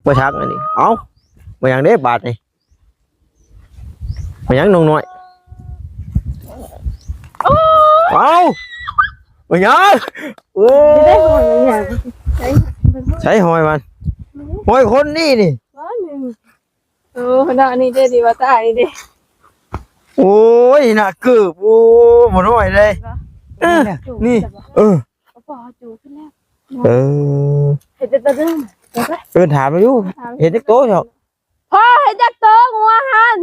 บ่ชักอันนี้เอ้าบ่หยังเด้บาดนี่บ่หยังน้องน้อยเอ้าบ่หยังโอ้ ได้หอยอย่างใช้ ใช้หอยมันหอยคนนี่นี่ บ้านหนึ่งโอ้หน้านี่เด้ดีว่าตานี่เด้ โอ้ยน่ะเกือบโอ้บ่น้อยเลยนี่เออ ปอจูขึ้นแล้ว เออ เห็นแต่ตัวเดิม ถามมาอยู่เห็นจักโตเจ้า พ่อเห็นจักโตงัวหัน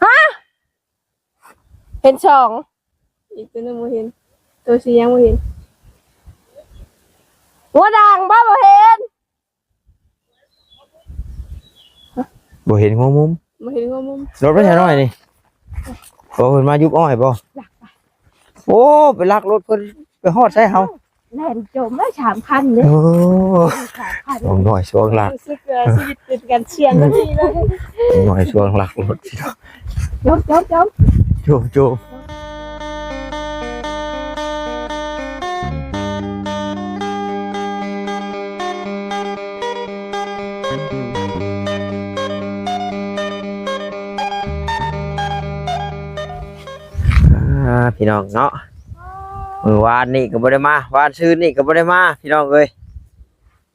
ฮะเห็นสองอีกตัวนึงบ่เห็นตัวสียังบ่เห็นหัวด่างบ่เห็น บ่เห็นหัวมุม บ่เห็นงัวมุม รถไปใช่น้อยนี่บ่เพิ่นมายุบอ้อยบ่โอ้ไปลักรถเพิ่นไปฮอดใส่เฮา แล่นจมแล้ว3,000เด้ โอ้ 3,000 ช่วงหน่อยช่วงหลัก รู้สึกชีวิตเป็นการเชียงทันทีเลย หน่อยช่วงหลักรถ จบ โจมโจมพี่น้องเนาะเมื่อวานนี่ก็บ่ได้มาวานซื้อนี่ก็บ่ได้มาพี่น้องเอ้ย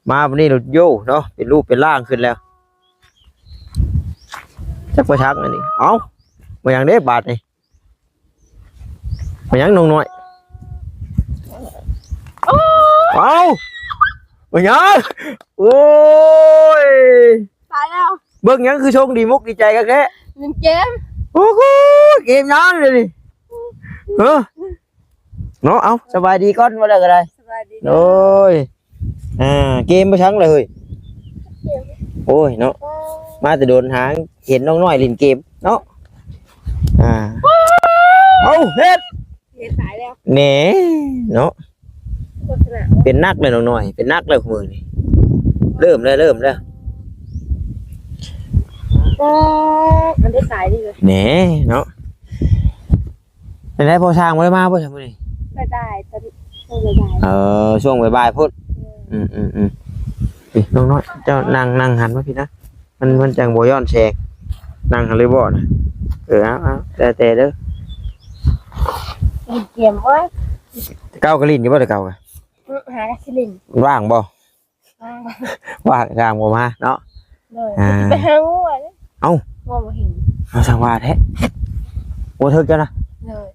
มาวันนี้รถโย่เนาะเป็นรูปเป็นร่างขึ้นแล้วจักบ่ชักอันนี้เอ้าบ่หยังเด้บาดนี่บ่หยังน้องน้อยเอ้าบ่หยังโอ้ย ตายแล้ว เบิ่งหยังคือชงดีมุกดีใจกันแท้ เล่นเกม โอ้โหเกมยังเลยนี่เนาะเอาสบายดีก่อนว่าแล้วก็ได้ สบายดี โอ้ยเกมบ่ชังเลยโอ้ยเนาะมาแต่โดนหางเห็นน้องน้อยเล่นเกมเนาะเอาเฮ็ด เห็นตายแล้ว แหน่เนาะ โฆษณา เป็นนักเลยน้องน้อยเป็นนักเลยมือนี่เริ่มแล้วมันได้ตายดีเลย แหน่เนาะเป็นไรพอสร้างบ่ได้มาบ่ซั่นมื้อนี้ ไม่ได้ตอนไม่ได้ ช่วงบ่ายๆพุ่นพี่น้องน้อยเจ้านั่งหันมาพี่นะมันจังบ่ย้อนแชงนั่งหันเลยบ่นะเอาแต่เด้อ เกมโอ้ย เก้ากะลินอยู่บ่แต่เก้าก็ หากระสิลิน ว่างบ่ว่างจ้างบ่มาเนาะ เลยไปหางูอ่ะงูมาเห็น เอาสังว่าแท้บ่ถึกจ้ะนะ เลย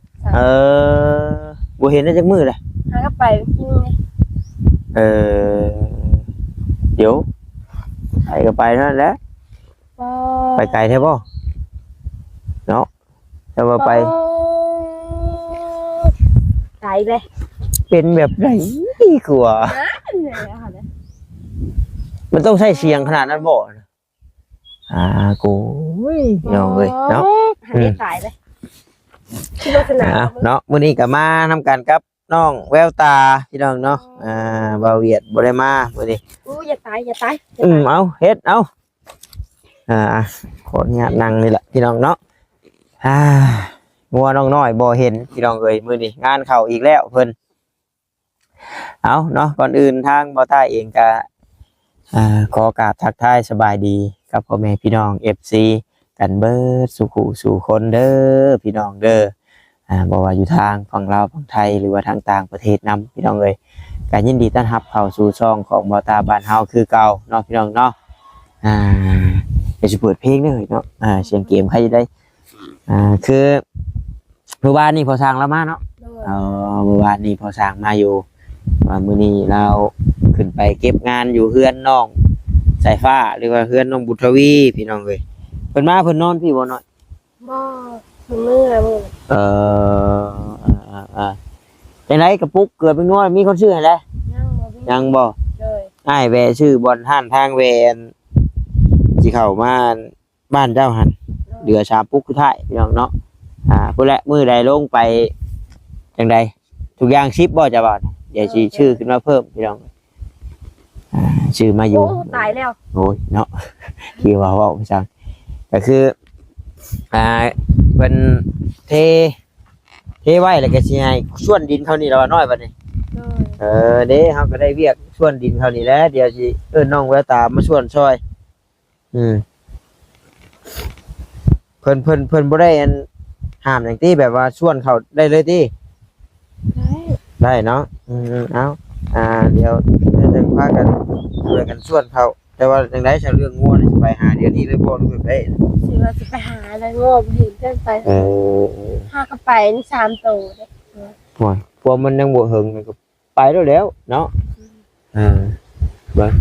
บ่เห็นได้จักมื้อเลย หาก็ไปกินเลย เดี๋ยวไปก็ไปเท่านั้นแหละไปไกลแท้บ่เนาะแต่ว่าไป ไกลเลย เป็นแบบไหนกว่ามันต้องใช้เสียงขนาดนั้นบ่กูน้องเอ้ยเนาะ หาได้ตายเลยที่โฆษณา เนาะมื้อนี้ก็มานำกันกับน้องแววตาพี่น้องเนาะบ่าวเวียดบ่ได้มามื้อนี้ อย่าตาย เอาเฮ็ดเอาขออนุญาตนั่งนี่แหละพี่น้องเนาะงัวน้องน้อยบ่เห็นพี่น้องเอ้ยมื้อนี้งานเข้าอีกแล้วเพิ่นเอาเนาะก่อนอื่นทางบ่าวตาเองก็ขอกราบทักทายสบายดีกับพ่อแม่พี่น้อง FC กันเบิดสุขุสู่คนเด้อพี่น้องเด้อบ่ว่าอยู่ทางฝั่งลาวฝั่งไทยหรือว่าทางต่างประเทศนำพี่น้องเอ้ยก็ยินดีต้อนรับเข้าสู่ช่องของบ่าวตาบ้านเฮาคือเก่าเนาะพี่น้องเนาะเดี๋ยวจะเปิดเพลงด้วยเนาะเสียงเกมใครจะได้คือเมื่อวานนี้พอสร้างแล้วมาเนาะเมื่อวานนี้พอสร้างมาอยู่มื้อนี้เราขึ้นไปเก็บงานอยู่เฮือนน้องสายฟ้าหรือว่าเฮือนน้องบุตรวีพี่น้องเอ้ยเพิ่นมาเพิ่นนอนพี่บ่น้อย บ่มือ จังไดกระปุกเกิดเป็นน้อยมีคนชื่อให้แล้วยังบ่ เลย อ้ายแวชื่อบอนห้านทางแวนสิเข้ามาบ้านเจ้าหันเดือชาปุกคือท้ายพี่น้องเนาะพุ่นแหละมื้อใดลงไปจังไดทุกอย่าง10บ่จะบ่เดี๋ยวสิชื่อขึ้นมาเพิ่มพี่น้องชื่อมาอยู่ ตายแล้ว โอ้ยเนาะที่ว่าเว้าไปจังก็คือเป็นเทไว้แล้วก็สิให้ส่วนดินเท่านี้แล้วน้อยบัดนี้ เลย เด้เฮาก็ได้เวียกส่วนดินเท่านี้แหล้วเดี๋ยวสิเอิ้นน้องแววตามาส่วนซอยเพิ่นบ่ได้อันห้ามหยังติแบบว่าส่วนเขาได้เลยติ ได้ ได้เนาะเอาเดี๋ยวจะพากันช่วยกันส่วนเขาแต่ว่าจังได๋จะเรื่องงัวนี่สิไปหาเดี๋ยวนี้เลยบ่รู้ไป สิว่าจะไปหาอะไรโง่บ่เห็นเพิ่นไปหากระไปนี่3โตเด้ โอ้ยพวกมันยังบ่หึงก็ไปแล้วเนาะเบิ่ง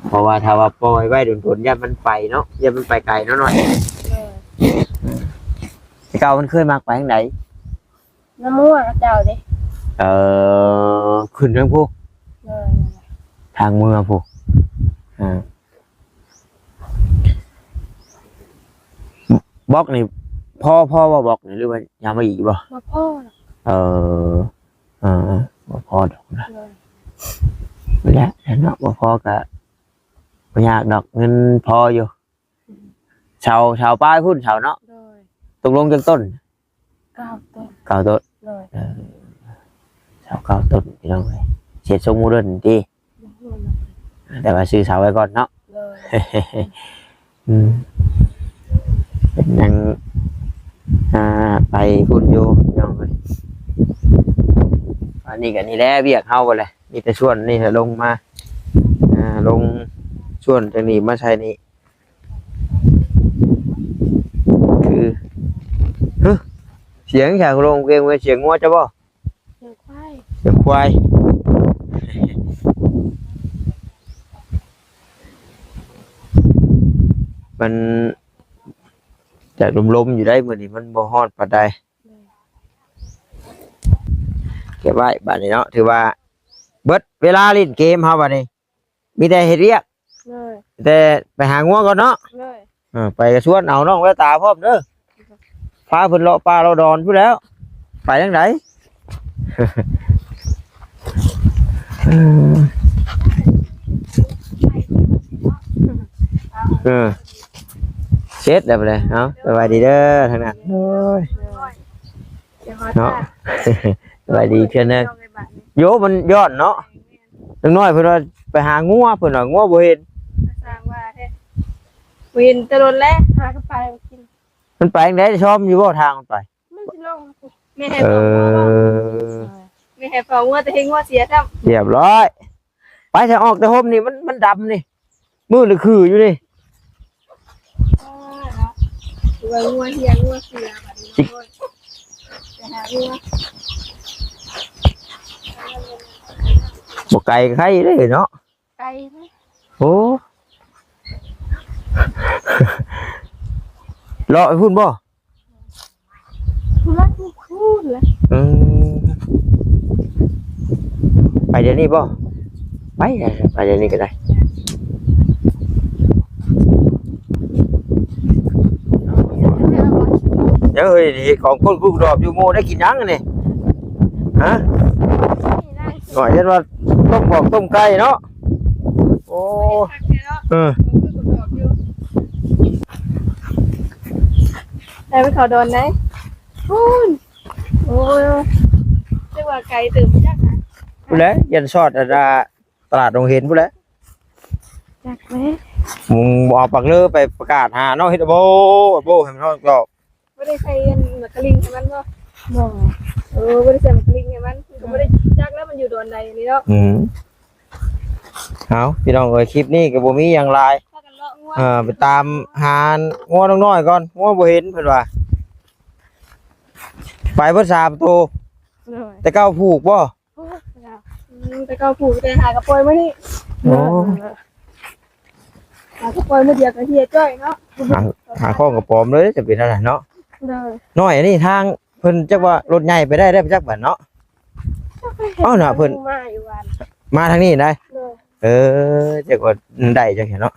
เพราะว่าถ้าว่าปล่อยไว้โดนๆย่ามันไปเนาะย่ามันไปไกลเนาะหน่อยแต่เก่ามันเคยมักไปทางไหน น้ำมั่วเจ้าเด้ ขึ้นทางผู้ทางเมืองผู้บล็อกนี่พ่อว่าบล็อกนี่หรือว่ายังไม่อีกบ่ บ่พ่อ บ่พอดอกนะไม่แล้วเนาะบ่พอก็บ่ยากดอกเงินพออยู่ชาวป้ายพุ่นชาวเนาะตกลงจังต้น 9 ต้น 9ต้นชาว9ต้นพี่น้องเอ้ยเฮ็ดทรงโมเดิร์นติแต่ว่าซื้อเสาไว้ก่อนเนาะเป็นยังไปพุ่นอยู่พี่น้องเอ้ยอันนี้ก็นี่แหละเวียกเฮาบ่แหละมีแต่ส่วนนี่ลงมาลงส่วนจังนี้มาใช้นี่คือเสียงจากโรงเกมเสียงงัวจะบ่ เสียงควาย เสียงควายมันจะลมๆอยู่ได้มื้อนี้มันบ่ฮ้อนปานใดเก็บไว้บัดนี้เนาะถือว่าเบิดเวลาเล่นเกมเฮาบัดนี้มีแต่เฮ็ดเวียกแต่ไปหางัวก่อนเนาะไปกระชวนเอาน้องแววตาพร้อมเด้อพาเพิ่นเลาะป่าเลาะดอนพู้นแล้วไปทางไหนเช็ดได้บ่เลยเนาะสบายดีเด้อทางนั้นโอ้ยเนาะสบายดีเพิ่นเด้อโยมันยอดเนาะจังน้อยเพิ่นว่าไปหางัวเพิ่นว่างัวบ่เห็นสร้างว่าแท้วินตะลนแล้วหากระไปกิน มันไปทางไหนชอบอยู่บ่ทางมันไปมันสิลงไม่ให้ฟังว่าไม่ให้ฟังว่าแต่เฮงว่าเสียซ้ํเรียบร้อยไปถ้าออกแต่ห่มนี่มันดำนี่มือหรือคืออยู่นี่ตัวงัวเฮียงัวเสียบัดนี้ไปหางัวบ่ไกลใครเด้เนาะไกลนะ โอ้เลาะไปพุ่นบ่รักคูณเลยไปเดี๋ยวนี้บ่ไปเดี๋ยวนี้ก็ได้เดี๋ยวเฮ้ยนี่ของคนกูดอกอยู่โมได้กินยังนี่ฮะหน่อยเช่นว่าต้มไก่เนาะโอ้ได้ไปเขาโดนไหนคูณโอ้ยเรียกว่าไก่ตื่นไปจักนะพูดแล้วยันซอดตลาดโรงเห็นพูดแล้วจักไหมมึงบอกปักเลือไปประกาศหาเนาะเฮ็ดโบให้มันดอกไม่ได้ใช้หมากกะลิงให้มันก็ไม่ได้ใส่หมากกะลิงให้มันก็ไม่ได้จักแล้วมันอยู่โดนใดนี่เนาะเอาพี่น้องเอ้ยคลิปนี้ก็บ่มีอย่างไรไปตามหางัวน้อยก่อนงัวบ่เห็นเพิ่นว่าไปเพิ่น3ตัวแต่เก้าผูกบ่แต่เก้าผูกแต่หากระปอยมื้อนี้หากระปอยมื้อเดียวก็เฮียจ้อยเนาะหาข้อกระป๋อมเลยจะเป็นอะไรเนาะน้อยนี่ทางเพิ่นจักว่ารถใหญ่ไปได้จักบัดเนาะน่ะเพิ่นมาทางนี้ได้จักว่าได้จังเห็นเนาะ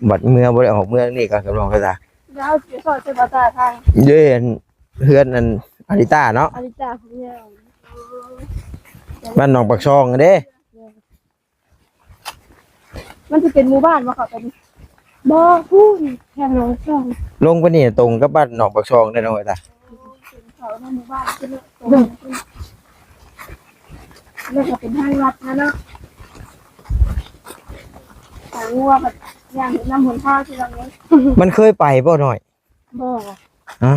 บัดเมื่อบ่ได้ออกเมื่อนี่ก็กำลังซะแล้วสิสอนเสบ่ตาทางเด้เฮือนอันอาริต้าเนาะอาริต้าของเนี่ยบ้านหนองปักช่องเด้มันจะเป็นหมู่บ้านบ่ครับเป็นบ่พูนแค่หนองช่องลงไปนี่ตรงกับบ้านหนองปักช่องได้เนาะตา เขาในหมู่บ้านขึ้นเนาะแล้วก็เป็นทางลัดนะเนาะทางงัวแบบอย่างน้ำหนทางที่เราเนี้ย มันเคยไปบ่หน่อย บ่ อ่า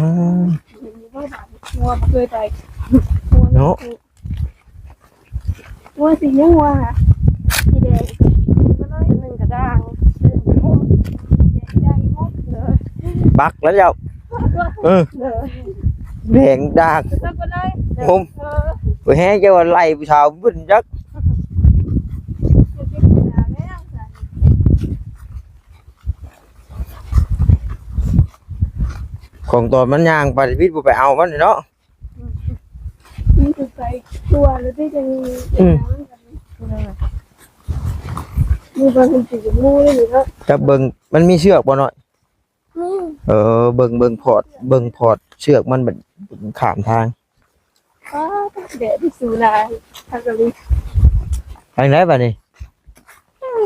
เห็นอยู่บ่บาดงัวบ่เคยไป เนาะ งัวสีงัวค่ะสีแดงก็เลยหนึ่งกระด้างหนึ่งกระโมแดงงดเลย บักแล้วเจ้าเออ เลย แดงดาก แล้วก็เลย ผม ไปแฮ่เจ้าว่าไล่ผู้ชาวบึ้นจักของตอนมันย่างไปพิษบ่ไปเอามันเนาะ นี่คือใส่ตัวหรือที่จะมีมีบางคนติดงูเลยหรือว่า จะเบิ่งมันมีเชือกบ่หน่อยเบิ่งพอดเชือกมันแบบขามทาง เดี๋ยวที่สูนาทางกะลี ทางไหนบัดนี้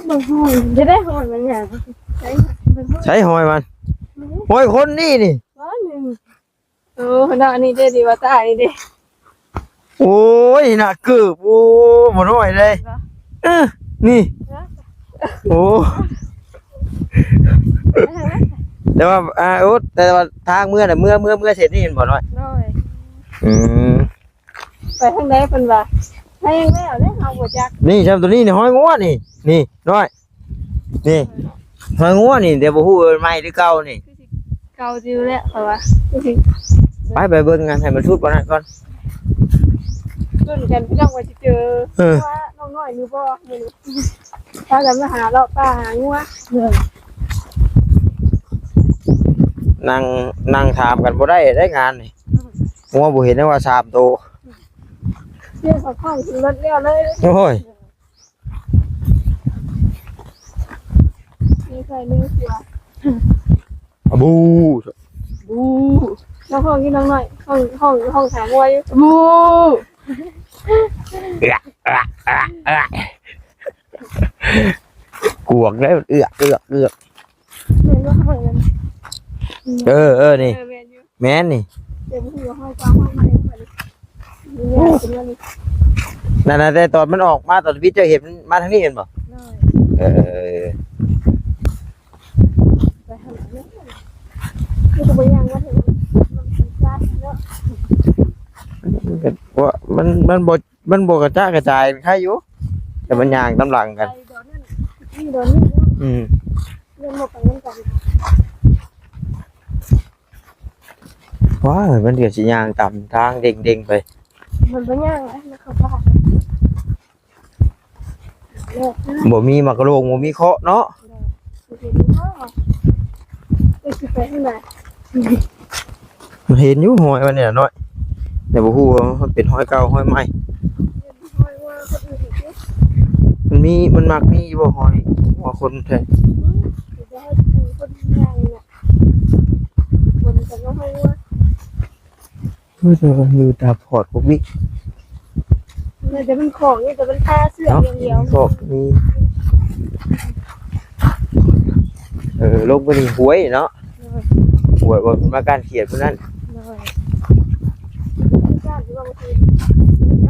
บางห้องจะได้ห้องมันอย่างใช้บางห้อง ใช้หอยมันหอยคนนี่นี่ ว้าหนึ่งโอ้หน้านี่ได้ดีว่าตานี่ดิ โอ้ยน่ะเกือบโอ้บ่น้อยเลยนี่โอ้แต่ว่าโอ๊ตแต่ว่าทางเมื่อน่ะเมื่อเสร็จนี่เห็นบ่น้อย น้อย อืม ไปทางไหนเป็นว่าให้ยังไม่เอาได้เอาหัวจัก นี่ชำตัวนี้นี่หอยงัวนี่นี่น้อยนี่หอยงัวนี่เดี๋ยวบ่ฮู้ว่าใหม่หรือเก่านี่ เกาจิวแล้วเขาว่าคือ ไปเบิ่งกันให้มันชุดบ่นั่นก่อน รุ่นกันพี่น้องว่าจะเจอว่าน้องน้อยอยู่บ่มึงถ้ากันมาหาเราป้าหางัวเด้อ นั่งถามกันบ่ได้งานนี่งัวบ่เห็นได้ว่า3ตัว เรื่องของข้องถึงรถแล้วเลย โอ้ย มีใครเนื้อเสือ บู บูน้องห้องที่น้องหน่อยห้องถามวัยบู กวกได้เอือก เรียนว่าห้องนั้น นี่ เรียนอยู่ แม่นนี่ เดี๋ยวพี่ห้องกลางห้องมาเองเลยนี่เป็นวันนี้ นั่นแต่ตอนมันออกมาตอนวิทย์จะเห็นมาทางนี้เห็นบ่ น้อย เออ ไปทำอะไรนี่ก็ไปยังว่าถึงมันสีจ้าเนาะ ว่ามันบ่กระจายใครอยู่แต่มันย่างตำหลังกัน ไปโดนนั่นนี่โดนนี่เนาะ อืม เรื่องหมดไปเงินกัน ว้ามันเดี๋ยวสิย่างต่ำทางเด้งๆไป มันเป็นยังไงนะเขาบ้าเลิกนะ บ่มีมักโรงบ่มีเคาะเนาะ เห็นพ่อจะไปที่ไหน มันเห็นอยู่หอยมันเนี่ยน้อยแต่บ่ฮู้ว่ามันเป็นหอยเก่าหอยใหม่ ห้อยว่าคนอื่นอีก มันมักมีอยู่บ่หอยว่าคนแท้ จะให้คนยังเนี่ยคนจะต้องให้ว่า เฮ้ยแต่ว่าอยู่ตาพอดพวกนี้ เนี่ยจะเป็นของเนี่ยจะเป็นค่าเสื้อ เนาะ อย่างเดียว ก็มีลงไปนี่หวยเนาะหวยว่ามันมาการเขียนพวกนั้น เลยไม่กล้าหรือว่าบางทีไม่ใจ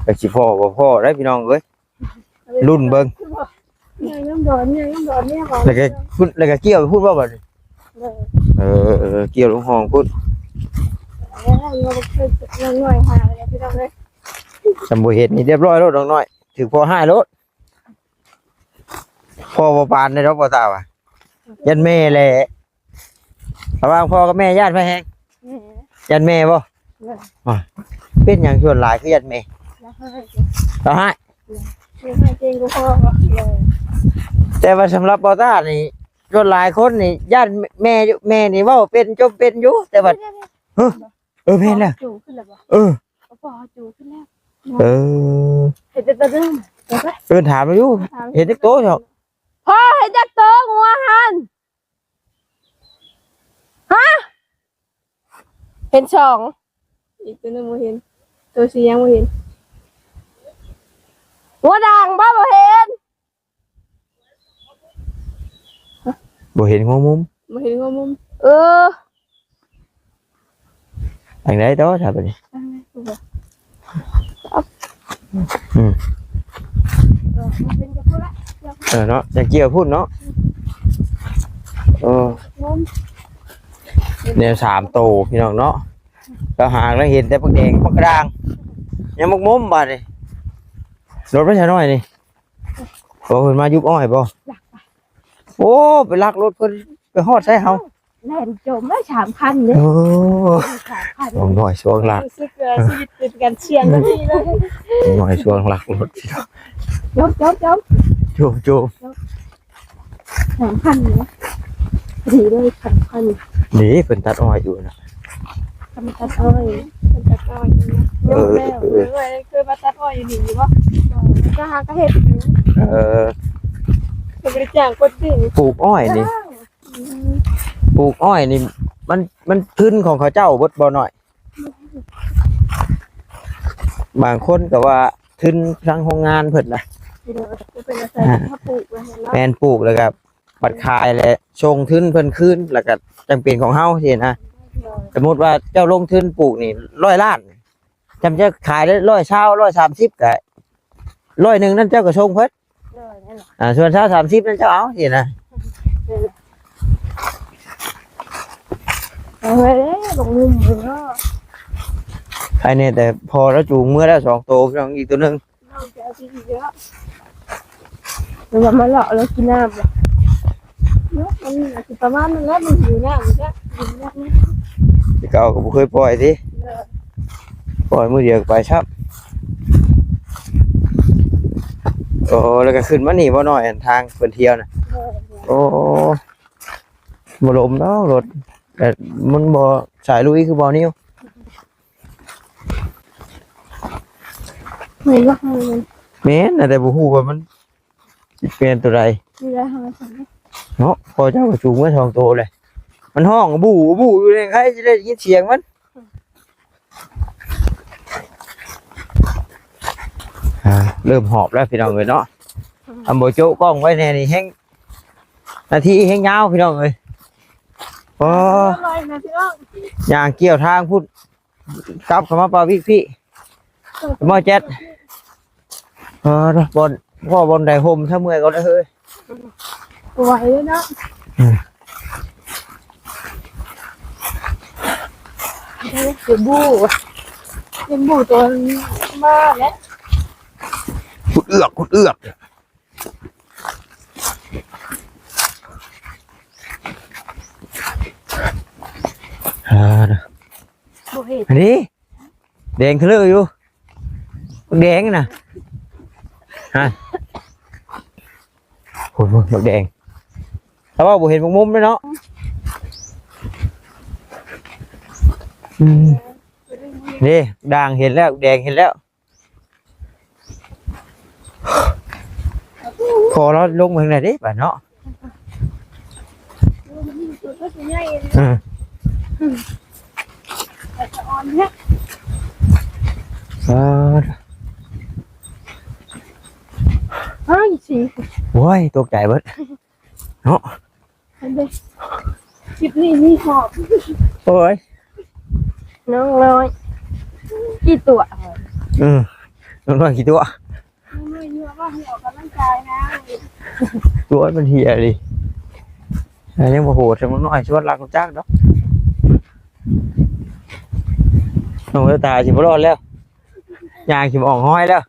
ก็สิพ่อบ่พ่อได้พี่น้องเอ้ยรุ่นเบิ่ง เนี่ยน้ำร้อนเนี่ยของ แล้วก็เกี่ยวพูดว่าบัดนี้ เกี่ยวลงห้องพูด เราเคยยังหน่อยหาเลยพี่น้องเลย สำบ่เฮ็ดนี่เรียบร้อยแล้วน้องน้อยถึงพอให้รถพ่อบ่ปานได้ดอกบ่ตาว่ะยันแม่แหละระหว่างพ่อกับแม่ญาติไผแฮงยันแม่บ่เป็นหยังส่วนหลายคือยันแม่แล้วให้ ให้เจงก็พอเลย แต่ว่าสำหรับบ่ตานี่ส่วนหลายคนนี่ญาติแม่อยู่แม่นี่เว้าเป็นจมเป็นอยู่แต่ว่าแม่นแล้ว จูขึ้นแล้วบ่ เออ ปอจูขึ้นแล้ว เออ เห็นแต่เดิม ถามมาอยู่เห็นจักโตเถอะ พ่อเห็นจักโตงัวหันฮะเห็นสองอีกตัวนึงบ่เห็นตัวสียังบ่เห็นหัวด่างบ่เห็น บ่เห็นหัวมุม มาเห็นหัวมุมอ ทางใดต่อถ้าบัดนี้ มันเป็นกระพุ้ละ เนาะจะเกี่ยวพูดเนาะมุม เนี่ย3โตพี่น้องเนาะเราหาแล้วเห็นแต่ปักแดงปักกระด้างยังมักมุมบาดนี่รถไปใช่น้อยนี่บ่เพิ่นมายุบอ้อยบ่โอ้ไปลักรถเพิ่นไปฮอดใส่เฮา แล่นจมได้3,000เลย โอ้ 3,000 น้องน้อยช่วงลัก รู้สึกชีวิตเป็นการเชียงกันทีเลย น้องน้อยช่วงลักรถพี่น้อง จบ โจ 3,000เนี่ยดีเลย 3,000 นี่เพิ่นตัดอ้อยอยู่นะ ทำตัดอ้อยทำตัดอ้อยอยู่นะเยอะแล้วเคยมาตัดอ้อยอยู่นี่ป่ะก็หาก็เห็ดอยู่ จะบริจาคคนอื่น ปลูกอ้อยนี่ปลูกอ้อยนี่มันขึ้นของเขาเจ้าเบิดบ่น้อยบางคนก็ว่าขึ้นทางโรงงานเพิ่นน่ะ จะเป็นอะไรถ้าปลูกแล้ว แม่นปลูกแล้วก็บัดขายแล้วส่งทุนเพิ่นคืนแล้วก็จำเป็นของเฮาสินะสมมุติว่าเจ้าลงทุนปลูกนี่100 ล้านจำจะขายได้120 130ก็100นึงนั่นเจ้าก็ส่งเพิ่นส่วน30นั่นเจ้าเอาสินะ เฮ้ยลงมุมเลยเนาะ ไอ้นี่แต่พอแล้วจูงเมื่อแล้ว2โตพี่น้องอีกตัวนึง เราจะเอาที่เยอะเรามาเลาะแล้วกินน้ำเลยเนาะมันคือประมาณนั้นแล้วมันอยู่น้ำมันก็อยู่น้ำ ที่เก่าก็บ่เคยปล่อยสิปล่อยมื้อเดียวก็ไปครับ โอ้แล้วก็ขึ้นมานี่บ่น้อยอันทางเพิ่นเที่ยวน่ะโอ้บ่ลมเนาะรถแต่มันบ่สายลุยคือบ่นิ้ว ไม่ว่ามัน แม่นน่ะแต่บ่ฮู้ว่ามันสิเป็นตัวใด มีอะไรทำอะไร เนาะพอเจ้าก็จูงมา2โตเลยมันห้องบู้บู้อยู่เลยใครจะได้ยินเสียงมันเริ่มหอบแล้วพี่น้องเอ้ยเนาะบ่โจ๊ะกล้องไว้แน่นี่แฮงนาทีแฮงยาวพี่น้องเอ้ยโอ้ ลอยนะพี่น้อง ย่างเกี่ยวทางพูดกลับเข้ามาปาวิกพี่มอเจ็ดบนพ่อบนไดโฮมถ้าเมื่อยก็ได้เฮ้ย ไหวเลยเนาะเดี๋ยวบูเป็นบูตัวมาแล้ว ขุดเอือกอันนี้แดงทะเลอยู่แดงน่ะฮะโอ้ยแดงแต่ว่าผมเห็นมุมเลยเนาะนี่ด่างเห็นแล้วแดงเห็นแล้วพอแล้วลงมาทางไหนดิบ่าเนาะสิ โว้ยตกใจเบิดเนาะ คลิปนี้มีหอบ โอ้ย น้องลอยกี่ตัว น้องน้อยกี่ตัว ไม่เยอะว่าให้ออกกำลังกายนะ ตัวมันเหี่ยดิยังมาโหดน้องน้อยชวนรักจ้างเนาะน้องตาชิบรอดแล้วยางชิบอ่องห้อยแล้ว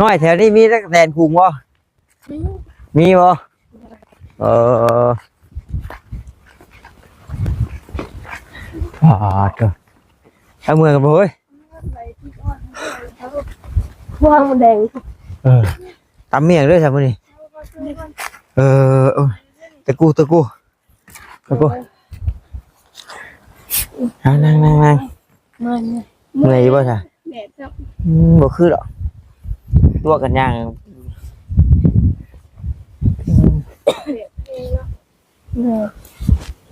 น้อยแถวนี้มีสักแสนคุงบ่มีบ่ก็ถ้าเมืองกันบ่เฮ้ย ว่างมันแดง ตำเมียงด้วยใช่ไหมนี่ตะกูนั่ง มัน เมื่อยบ่ใช่ แดดจับ บ่คือหรอกตัวกันย่าง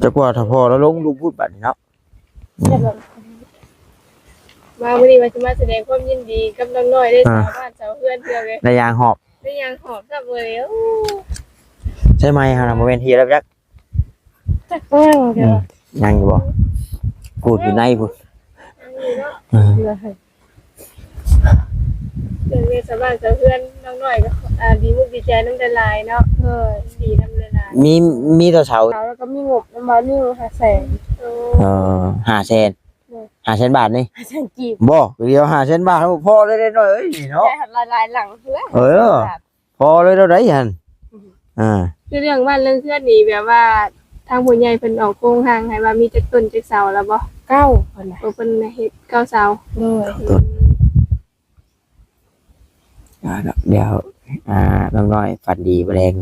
จะกว่าถ้าพอแล้วลงลูกพูดบัดนี้เนาะ มาวันนี้มาจะมาแสดงความยินดีกับน้องน้อยได้สาวบ้านสาวเพื่อนเพื่อนเลย ในยางหอบ ได้ยังหอบกลับเลย ใช่ไหมฮะโมเมนต์ที่แล้วจัก จักนั่งเดี๋ยว ยังอยู่บ่พูดอยู่ในพูด เลยเรื่องสบายกับเพื่อนน้องหน่อยก็ดีมุกดีใจน้ำละลายเนาะดีน้ำละลาย มีตัวเสา แล้วก็มีงบน้ำมันนี่500,000 500,000 บาทนี่ 500,000กีบ บ่เดียว500,000 บาทพอเลยได้หน่อยเอ้ยเนาะ ได้ลายหลังเพื่อน พอเลยเราได้หั่นคือเรื่องบ้านเรื่องเพื่อนนี่แบบว่าทางผู้ใหญ่เพิ่นออกโครงทางให้ว่ามีจักต้นจักเสาแล้วบ่9เพิ่นน่ะเพิ่นเฮ็ด9เสาเดี๋ยวน้องน้อยฝันดีบ่แรง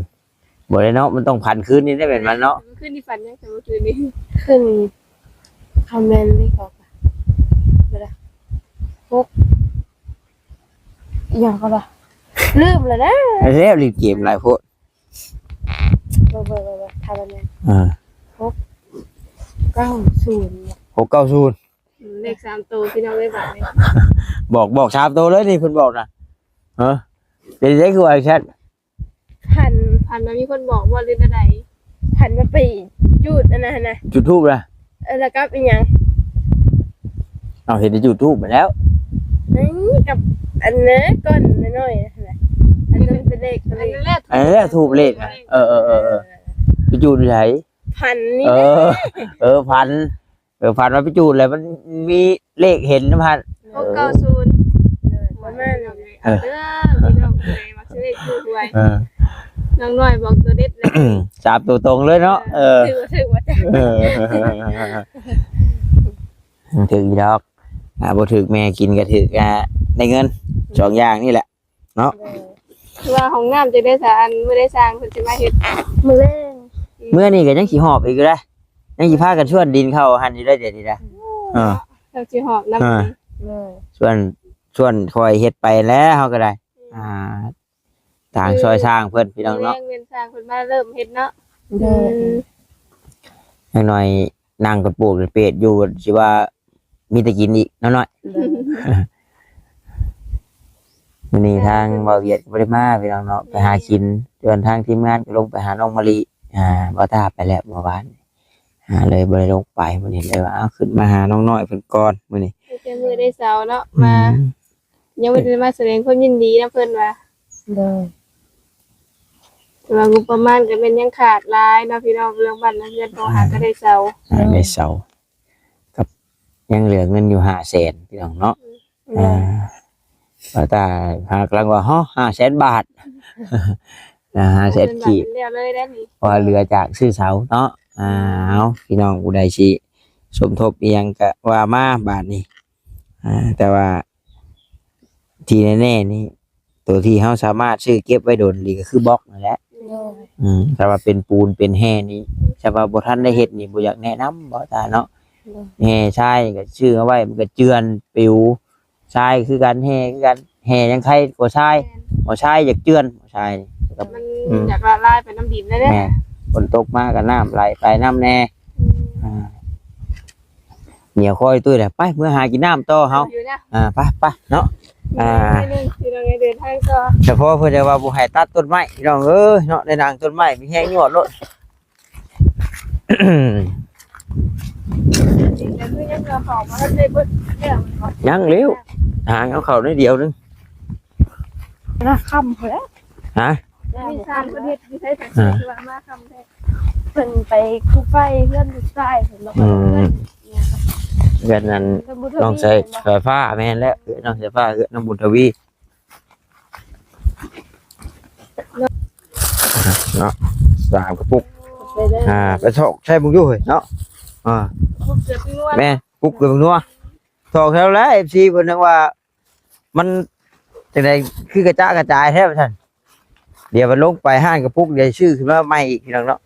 บ่ได้เนาะมันต้องพันคืนนี้ได้เป็นมันเนาะ คืนที่ฝันยังแต่เมื่อคืนนี้ขึ้นคอมเมนต์เลยก็บ่ได้อย่างก็ล่ะลืมแล้วนะ แล้วรีบเกมหลายโพดบ่ทำอะไร690 690เลข3ตัวพี่น้องได้บัดนี้บอก3ตัวเลยนี่เพิ่นบอกน่ะเป็นได้คือว่าแชทพันมามีคนบอกว่าเล่นอะไรพันมาไปจุดอันนั้นนะ จุดทูบล่ะแล้วก็เป็นยังเอาเห็นจุดทูบไปแล้วนี่กับอันนี้ก้อนน้อยๆนะอันนั้นเป็นเลขอันนี้แหละทูบเลขไปจุดไหนพันนี่พันมาไปจุดเลยมันมีเลขเห็นนะพัน690ประมาณนี้พี่น้องเลยมาซื้อเลขถูกไว้น้องน้อยบอกตัวเด็ดเลยจับตัวตรงเลยเนาะถือว่าจ้ะถือดอกบ่ถือแม่กินก็ถือได้เงิน2อย่างนี่แหละเนาะว่าของน้ำจะได้สารไม่ได้สร้างเพิ่นสิมาเฮ็ดมื้อแลงเมื่อนี่ก็ยังสิหอบอีกอยู่ได้ยังสิพากันชวนดินเข้าหั่นอยู่ได้เดี๋ยวนี้นะเราสิหอบน้ำชวนคอยเฮ็ดไปแล้วเฮาก็ได้ต่างซอยสร้างเพิ่นพี่น้องเนาะเงินสร้างเพิ่นมาเริ่มเฮ็ดเนาะอย่างน้อยนั่งกับปลูกเป็ดอยู่สิว่ามีแต่กินอีกน้อยๆมื้อนี้ทางบ่าวเวียดบ่ได้มาพี่น้องเนาะไปหากินเดินทางทีมงานก็ลงไปหาน้องมะลิบ่ตาไปแล้วเมื่อวานเลยบ่ได้ลงไปมื้อนี้เลยว่าขึ้นมาหาน้องน้อยเพิ่นก่อนมื้อนี้เป็นมื้อได้เสาร์เนาะมายังบ่ได้มาแสดงความยินดีนะเพิ่นว่าว่างบประมาณก็เป็นยังขาดหลายเนาะพี่น้องเรื่องบ้านเรือนต้องหาก็ได้เสากับยังเหลือเงินอยู่500,000พี่น้องเนาะว่าแต่หากลังว่า500,000 บาท500,000กีบว่าเหลือจากซื้อเสาเนาะเอาพี่น้องผู้ใดสิสมทบเอียงก็ว่ามาบาทนี้แต่ว่าที่แน่ๆนี่ตัวที่เฮาสามารถซื้อเก็บไว้โดนดีก็คือบล็อกนั่นแหละถ้าว่าเป็นปูนเป็นแห่นี่ถ้าว่าบ่ทันได้เฮ็ดนี่บ่อยากแนะนำบ่ตาเนาะแห่ทรายก็ชื่อเอาไว้มันก็เจือนปิวทรายคือกันแห่คือกันแห่ยังใครกว่าทรายบ่ทรายอยากเจือนบ่ทรายมันอยากละลายไปน้ำดินได้เด้ฝนตกมาก็น้ำไหลไปน้ำแน่เหนียวค่อยตุ้ยแหละไปเมื่อหากินน้ำต่อเฮาไปเนาะเดินทางก็เฉพาะเพื่อจะว่าบุให้ตัดต้นไม้พี่น้องเอ้ยเนาะในนางต้นไม้มีแห้งยอดรถยังเร็วหางเอาเข่าได้เดียวนึงนะคำเหรอฮะมีสารประเทศที่ใช้แต่ที่ว่ามาคำแท้เพิ่นไปคู่ไฟเพื่อนใต้เพิ่นเพื่อนนั้นน้องใส่สายฟ้าแม่นแล้วน้องสายฟ้าน้องบุญทวีเนาะ3กระปุกไปถอกใช่บุญอยู่เฮ้ยเนาะแม่ปุกเกือบนัวถอกแล้ว FC เพิ่นนึกว่ามันจังได๋คือกระจายแท้ท่านเดี๋ยวมันลงไปห้างกระปุกเดี๋ยวชื่อขึ้นมาใหม่อีกพี่น้องเนาะ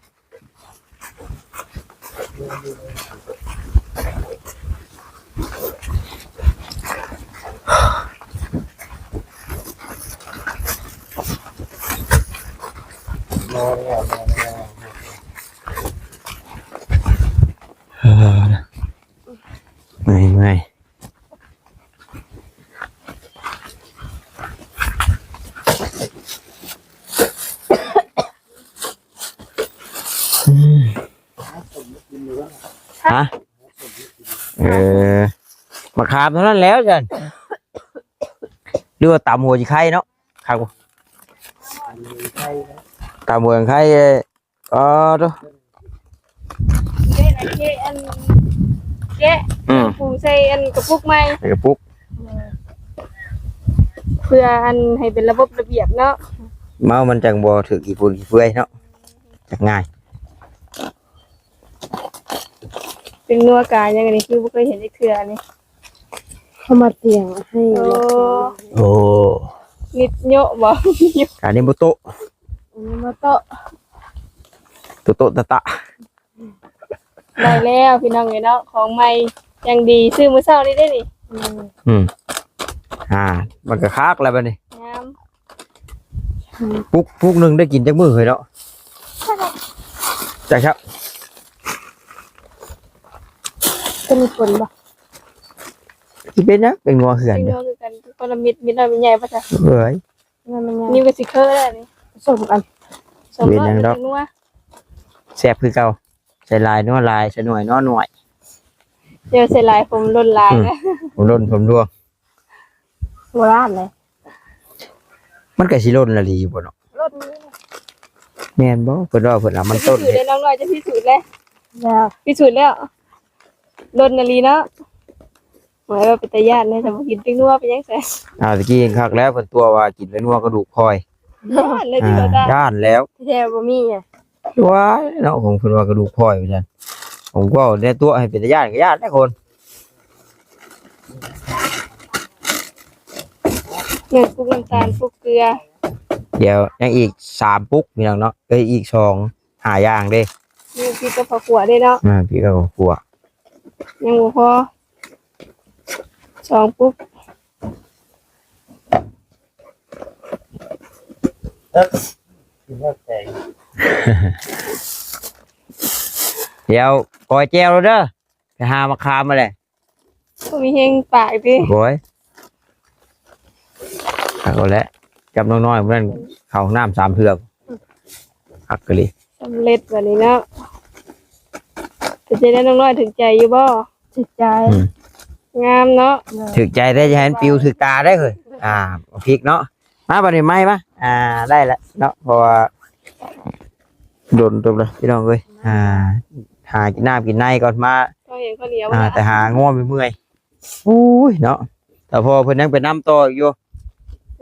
ไม่ ฮะมะขามเท่านั้นแล้วจันหรือว่าตำหัวจีไข่เนาะครับตำหัวจีไข่ตัว เจ๊อันเจ๊อันเจ๊ปูใส่อันกระปุกใหม่ ใส่กระปุก เพื่ออันให้เป็นระบบระเบียบเนาะ เมามันจังบ่ถือกี่ฝุ่นกี่เฟื่อยเนาะจักง่าย เป็นนัวกายังไงนี่คือบ่เคยเห็นอีกเทื่อนี่ เขามาเตียงให้ โอ้ โอ้ นิดโยะบ่ การนี้บ่โตะ มาโตะ โตะตะตะ ได้แล้วพี่น้องเอ้ยเนาะของใหม่ยังดีซื้อมื้อเช้านี้ได้นี่ อืมมันก็คักแล้วบัดนี้ งาม ปุกหนึงได้กินจักมื้อเฮ้ยเนาะจักครับ เป็นฝนบ่ สิเป็นนะเป็นงัวเหือน เป็น เด้ นั อ วคือกันคนละมิดน้อยมิดใหญ่ป่ะจ๊ะ เอ้ย มัน นี่ก็สิเคอแล้วนี่ ส่งกัน สองร้อย เวียนยังดอก เป็นนัว แซ่บคือเก่าใส่ลายนัวลายใส่หน่วยนัวหน่วย เดี๋ยวใส่ลายผมล้นลายนะ ผมร่นผมดวง โบราณเลย มันก็สิร่นละลีอยู่บ่เนาะ รถนี้ แม่นบ่เพิ่นว่าเพิ่นเอามัน พิ ต้น สูจน์เลยน้องน้อยจะพิสูจน์เลย แล้ว พิสูจน์แล้วรถนาลีเนาะหมายว่าเป็นตาญาตินะแต่บ่กินปิ้งนัวเป็นยังไง ตะกี้ยังคักแล้วเพิ่นตัวว่ากินแล้วนัวกระดูกพลอย ญาติเลยที่เราได้ ย่านแล้ว แท้บ่มีอ่ะ ว้ายเนาะของเพิ่นว่ากระดูกพลอยว่าซั่นผมก็ได้ตัวให้เป็นตาญาติก็ญาติได้คน เงินปลูกน้ำตาลปลูกเกลือ เดี๋ยวยังอีก3ปุ๊กพี่น้องเนาะอีก2 5อย่างเด้ มีพริกกับผักขัวด้วยเนาะ มาพี่ก็กลัว ยังบ่พอสองปุ๊บ เดี๋ยวปล่อยแจวแล้วเด้อไปหามาคามมาเลย ก็มีเฮงปากดิ โอ้ยเอาแล้วจับน้อยๆเพื่อนเข้าห้องน้ำ3เทือกอักกะลิ สำเร็จแบบนี้เนาะแต่จะได้น้องน้อยถึงใจอยู่บ่ จิตใจ งามเนาะ ถึกใจได้จะให้มันปิวถึกตาได้เลยเอาพริกเนาะมาบัดนี้ไหมปะได้แล้วเนาะเพราะว่าโดนตัวเลยพี่น้องเอ้ยหากินน้ำกินในก่อนมา ก็เห็นข้าวเหนียว แต่หาง่วงไปเมื่อยอุ้ยเนาะแต่พอเพิ่นยังไปน้ำต่ออยู่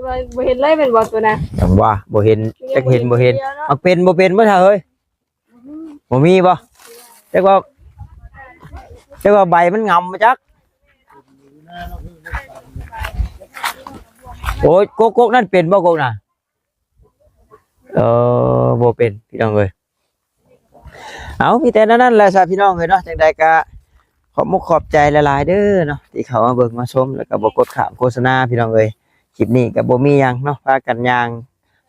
ว่าบ่เห็นเลยเป็นบ่ตัวนะ อย่างว่าบ่เห็นจักเห็นบ่เห็น เนาะ เอาเป็นบ่เป็นบ่เท่าเฮ้ยบ่มีบ่จักว่าใบมันงำมาจักโอ้ยโกกนั่นเป็นบ่โกกน่ะบ่เป็นพี่น้องเอ้ยเอามีแต่นั้นแหละซะพี่น้องเอ้ยเนาะจังใดก็ขอบมุกขอบใจหลายๆเด้อเนาะที่เขามาเบิ่งมาชมแล้วก็บ่กดข้ามโฆษณาพี่น้องเอ้ยคลิปนี้ก็บ่มีหยังเนาะพากันย่าง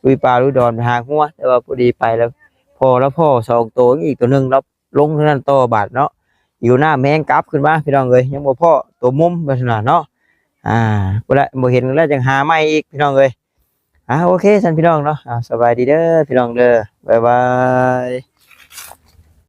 ลุยป่าลุยดอนไปหางัวแต่ว่าพอดีไปแล้วพ่อ2ตัวอีกตัวหนึงแล้วลงเท่านั้นต่อบาทเนาะอยู่หน้าแมงกลับขึ้นมาพี่น้องเอ้ยยังบ่พอตัวมุมลักษณะเนาะบ่ละบ่เห็นแล้วจังหาใหม่อีกพี่น้องเอ้ยโอเคท่านพี่น้องเนาะสบายดีเด้อพี่น้องเด้อบ๊ายบาย